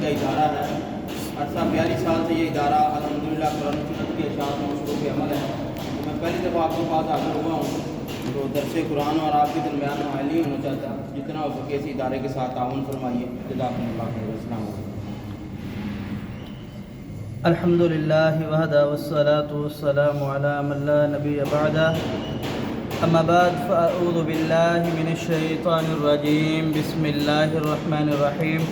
کا ادارہ ہے۔ عرصہ 42 سال سے یہ ادارہ الحمدللہ قرآن و سنت کے اشاعت میں مصروف عمل ہے۔ میں پہلی دفعہ آپ کے پاس حاضر ہوا ہوں تو درس قرآن اور آپ کے درمیان معلی ہونا چاہتا ہے، جتنا ہو سکے اس ادارے کے ساتھ تعاون فرمائیے۔ جزاکم اللہ خیر۔ السلام علیکم۔ الحمد للہ وحدہ والصلاة والسلام علی من لا نبی بعدہ، اما بعد فاعوذ باللہ من الشیطان الرجیم، بسم اللہ الرحمن الرحیم۔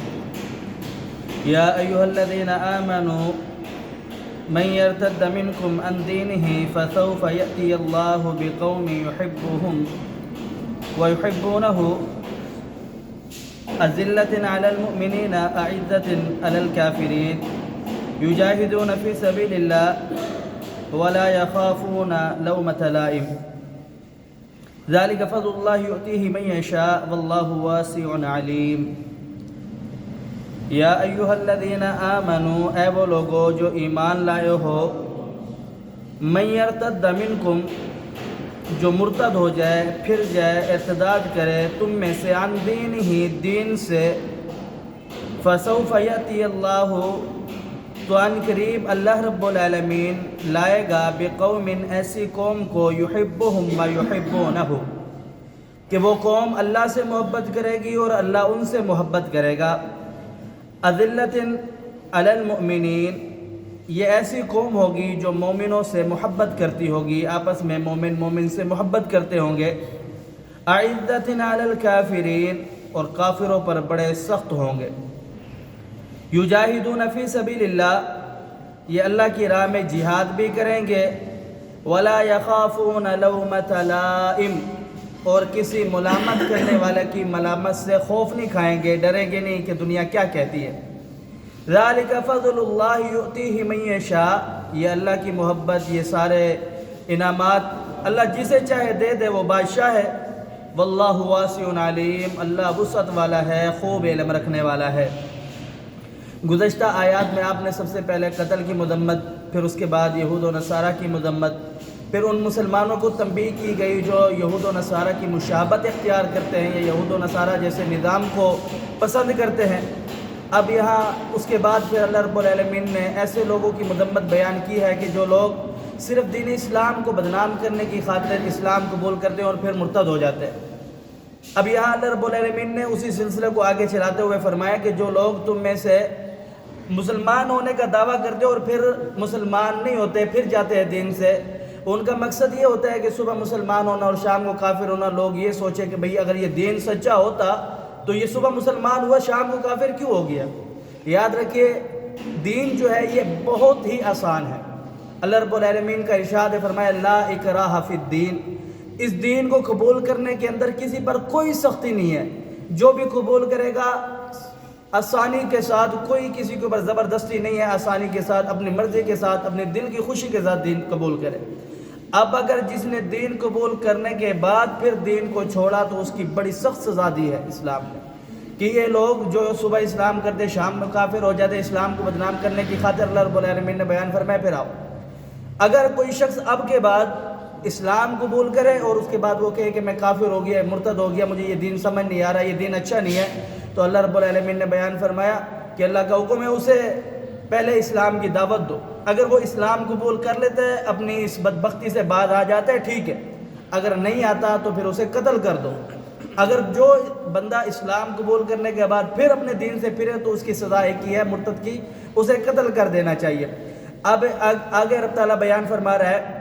یا ایہا الذین آمنوا من یرتد منکم عن دینہ فسوف یأتی اللہ بقوم یحبهم ویحبونہ اذلۃ علی المؤمنین اعزۃ علی الکافرین یجاہدون فی سبیل اللہ ولا یخافون لومۃ لائم ذلک فضل اللہ یؤتیہ من یشاء واللہ واسع علیم۔ یا ایہا الذین آمنوا، اے وہ لوگو جو ایمان لائے ہو، من یرتد منکم، جو مرتد ہو جائے، پھر جائے، ارتداد کرے تم میں سے، عن دین ہی، دین سے، فسوف یأتی اللہ، تو ان قریب اللہ رب العالمین لائے گا، بقوم، ایسی قوم کو، یحبہم و یحبونہ، کہ وہ قوم اللہ سے محبت کرے گی اور اللہ ان سے محبت کرے گا، اذلۃ علی المؤمنین، یہ ایسی قوم ہوگی جو مومنوں سے محبت کرتی ہوگی، آپس میں مومن مومن سے محبت کرتے ہوں گے، اعزۃ علی الکافرین، اور کافروں پر بڑے سخت ہوں گے، یجاہدون فی سبیل اللہ، یہ اللہ کی راہ میں جہاد بھی کریں گے، ولا یخافون لومۃ لائم، اور کسی ملامت کرنے والے کی ملامت سے خوف نہیں کھائیں گے، ڈریں گے نہیں کہ دنیا کیا کہتی ہے۔ ذالک فضل اللہ یؤتیہ من یشاء، یہ اللہ کی محبت، یہ سارے انعامات اللہ جسے چاہے دے دے، وہ بادشاہ ہے۔ واللہ واسع علیم، اللہ وسعت والا ہے، خوب علم رکھنے والا ہے۔ گزشتہ آیات میں آپ نے سب سے پہلے قتل کی مذمت، پھر اس کے بعد یہود و نصارہ کی مذمت، پھر ان مسلمانوں کو تنبیہ کی گئی جو یہود و نصارہ کی مشابہت اختیار کرتے ہیں یا یہود و نصارہ جیسے نظام کو پسند کرتے ہیں۔ اب یہاں اس کے بعد پھر اللہ رب العالمین نے ایسے لوگوں کی مذمت بیان کی ہے کہ جو لوگ صرف دین اسلام کو بدنام کرنے کی خاطر اسلام قبول کرتے ہیں اور پھر مرتد ہو جاتے ہیں۔ اب یہاں اللہ رب العالمین نے اسی سلسلے کو آگے چلاتے ہوئے فرمایا کہ جو لوگ تم میں سے مسلمان ہونے کا دعویٰ کرتے اور پھر مسلمان نہیں ہوتے، پھر جاتے ہیں دین سے، ان کا مقصد یہ ہوتا ہے کہ صبح مسلمان ہونا اور شام کو کافر ہونا، لوگ یہ سوچیں کہ بھئی اگر یہ دین سچا ہوتا تو یہ صبح مسلمان ہوا، شام کو کافر کیوں ہو گیا؟ یاد رکھیے دین جو ہے یہ بہت ہی آسان ہے۔ اللہ رب العالمین کا ارشاد ہے، فرمایا لا اکراہ فی الدین، اس دین کو قبول کرنے کے اندر کسی پر کوئی سختی نہیں ہے، جو بھی قبول کرے گا آسانی کے ساتھ، کوئی کسی کے اوپر زبردستی نہیں ہے، آسانی کے ساتھ، اپنی مرضی کے ساتھ، اپنے دل کی خوشی کے ساتھ دین قبول کرے۔ اب اگر جس نے دین قبول کرنے کے بعد پھر دین کو چھوڑا تو اس کی بڑی سخت سزا دی ہے اسلام نے، کہ یہ لوگ جو صبح اسلام کرتے شام میں کافر ہو جاتے، اسلام کو بدنام کرنے کی خاطر اللہ رب العالمین نے بیان فرمایا پھر آؤ، اگر کوئی شخص اب کے بعد اسلام قبول کرے اور اس کے بعد وہ کہے کہ میں کافر ہو گیا، مرتد ہو گیا، مجھے یہ دین سمجھ نہیں آ رہا، یہ دین اچھا نہیں ہے، تو اللہ رب العالمین نے بیان فرمایا کہ اللہ کا حکم ہے اسے پہلے اسلام کی دعوت دو، اگر وہ اسلام قبول کر لیتا ہے، اپنی اس بدبختی سے باہر آ جاتا ہے، ٹھیک ہے، اگر نہیں آتا تو پھر اسے قتل کر دو۔ اگر جو بندہ اسلام قبول کرنے کے بعد پھر اپنے دین سے پھرے تو اس کی سزا ایک ہی ہے، مرتد کی، اسے قتل کر دینا چاہیے۔ اب آگے رب تعالیٰ بیان فرما رہا ہے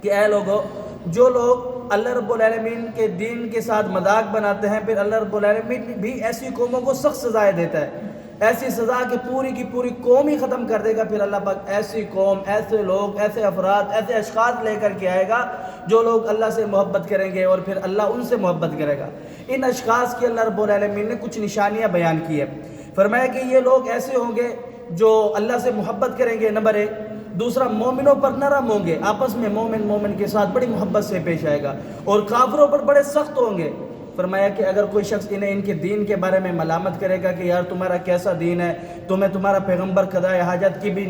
کہ اے لوگو، جو لوگ اللہ رب العالمین کے دین کے ساتھ مذاق بناتے ہیں، پھر اللہ رب العالمین بھی ایسی قوموں کو سخت سزائیں دیتا ہے، ایسی سزا کہ پوری کی پوری قوم ہی ختم کر دے گا۔ پھر اللہ پاک ایسی قوم، ایسے لوگ، ایسے افراد، ایسے اشخاص لے کر کے آئے گا جو لوگ اللہ سے محبت کریں گے اور پھر اللہ ان سے محبت کرے گا۔ ان اشخاص کی اللہ رب العالمین نے کچھ نشانیاں بیان کی ہے، فرمایا کہ یہ لوگ ایسے ہوں گے جو اللہ سے محبت کریں گے، نمبر ایک، دوسرا مومنوں پر نرم ہوں گے، آپس میں مومن مومن کے ساتھ بڑی محبت سے پیش آئے گا، اور کافروں پر بڑے سخت ہوں گے۔ فرمایا کہ اگر کوئی شخص انہیں ان کے دین کے بارے میں ملامت کرے گا کہ یار تمہارا کیسا دین ہے، تمہیں تمہارا پیغمبر قضائے حاجت کی بھی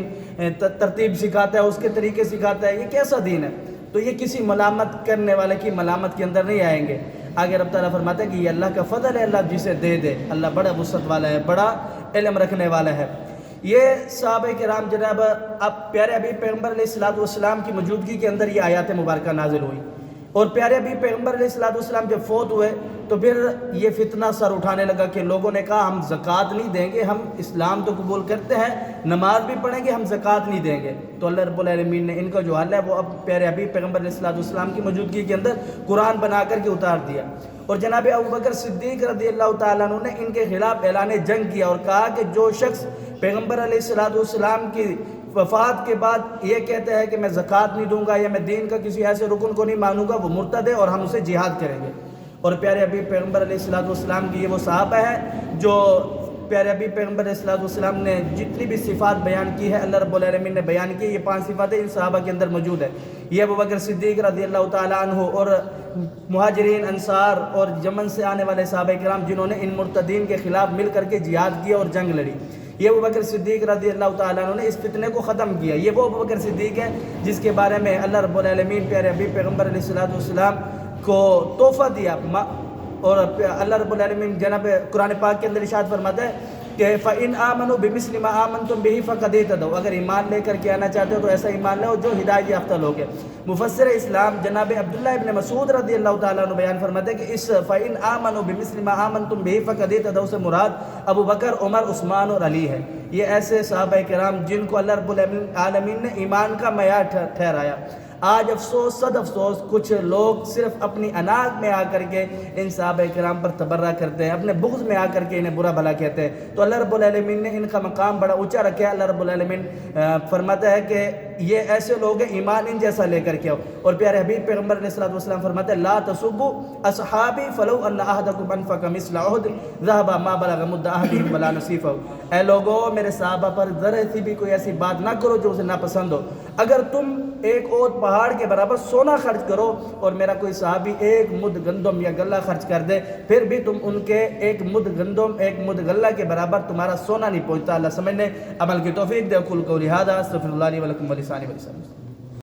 ترتیب سکھاتا ہے، اس کے طریقے سکھاتا ہے، یہ کیسا دین ہے، تو یہ کسی ملامت کرنے والے کی ملامت کے اندر نہیں آئیں گے۔ آگے رب تعالیٰ فرماتا ہے کہ یہ اللہ کا فضل ہے، اللہ جسے دے دے، اللہ بڑا وسعت والا ہے، بڑا علم رکھنے والا ہے۔ یہ صحابہ کرام جناب اب پیارے حبیب پیغمبر علیہ السلام کی موجودگی کے اندر یہ آیات مبارکہ نازل ہوئی، اور پیارے حبیب پیغمبر علیہ السلام جب فوت ہوئے تو پھر یہ فتنہ سر اٹھانے لگا کہ لوگوں نے کہا ہم زکوٰۃ نہیں دیں گے، ہم اسلام تو قبول کرتے ہیں، نماز بھی پڑھیں گے، ہم زکوٰۃ نہیں دیں گے۔ تو اللہ رب العالمین نے ان کا جو حل ہے وہ اب پیارے حبیب پیغمبر علیہ السلام کی موجودگی کے اندر قرآن بنا کر کے اتار دیا، اور جناب ابوبکر صدیق رضی اللہ تعالیٰ عنہ نے ان کے خلاف اعلان جنگ کیا اور کہا کہ جو شخص پیغمبر علیہ السلام کی وفات کے بعد یہ کہتا ہے کہ میں زکوٰۃ نہیں دوں گا یا میں دین کا کسی ایسے رکن کو نہیں مانوں گا، وہ مرتد ہے اور ہم اسے جہاد کریں گے۔ اور پیارے حبیب پیغمبر علیہ السلام کی یہ وہ صحابہ ہیں جو پیارے حبیب پیغمبر علیہ السلام نے جتنی بھی صفات بیان کی ہے اللہ رب العالمین نے بیان کی، یہ 5 صفاتیں ان صحابہ کے اندر موجود ہے۔ یہ ابوبکر صدیق رضی اللہ تعالیٰ عنہ اور مہاجرین انصار اور یمن سے آنے والے صحابہ کرام جنہوں نے ان مرتدین کے خلاف مل کر کے جہاد کیا اور جنگ لڑی، یہ ابوبکر صدیق رضی اللہ تعالیٰ عنہ نے اس فتنے کو ختم کیا۔ یہ وہ ابوبکر صدیق ہے جس کے بارے میں اللہ رب العالمین پیارے حبیب پیغمبر علیہ السلام کو تحفہ دیا، اور اللہ رب العالمین جناب قرآن پاک کے اندر ارشاد فرماتا ہے کہ فَإِنْ آمَنُوا بِمِثْلِ مَا آمَنْتُمْ بِهِ فَقَدْ اهْتَدَوْا، اگر ایمان لے کر کے آنا چاہتے ہو تو ایسا ایمان لے جو ہدایت یافتہ لوگ ہیں۔ مفسر اسلام جناب عبداللہ ابن مسعود رضی اللہ تعالیٰ عنہ بیان فرماتے ہیں کہ اس فَإِنْ آمَنُوا بِمِثْلِ مَا آمَنْتُمْ بِهِ فَقَدْ اهْتَدَوْا سے مراد ابو بکر، عمر، عثمان اور علی ہے۔ یہ ایسے صحابہ کرام جن کو اللہ رب العالمین نے ایمان کا معیار ٹھہرایا۔ آج افسوس، صد افسوس، کچھ لوگ صرف اپنی اناج میں آ کر کے ان صحابہ کرام پر تبرہ کرتے ہیں، اپنے بغض میں آ کر کے انہیں برا بھلا کہتے ہیں۔ تو اللہ رب العالمین نے ان کا مقام بڑا اونچا رکھا ہے۔ اللہ رب العالمین فرماتا ہے کہ یہ ایسے لوگ ہیں ایمان ان جیسا لے کر کے آؤ، اور پیارے حبیب پیغمبر علیہ السلام فرماتے ہیں لا تسبوا اصحابی فلو ان احدکم انفق مثل احد ذهب ما بلغ مد احدهم ولا نصیفہ۔ اے لوگو میرے صحابہ پر ذرا سی بھی کوئی ایسی بات نہ کرو جو اسے ناپسند ہو۔ اگر تم ایک اور پہاڑ کے برابر سونا خرچ کرو اور میرا کوئی صحابی ایک مد گندم یا غلہ خرچ کر دے، پھر بھی تم ان کے ایک مد گندم ایک مد غلہ کے برابر تمہارا سونا نہیں پہنچتا۔ اللہ سمجھنے عمل کی توفیق دے۔ قل قولی ھذا استغفر اللہ لی ولکم ولسائر المسلمین۔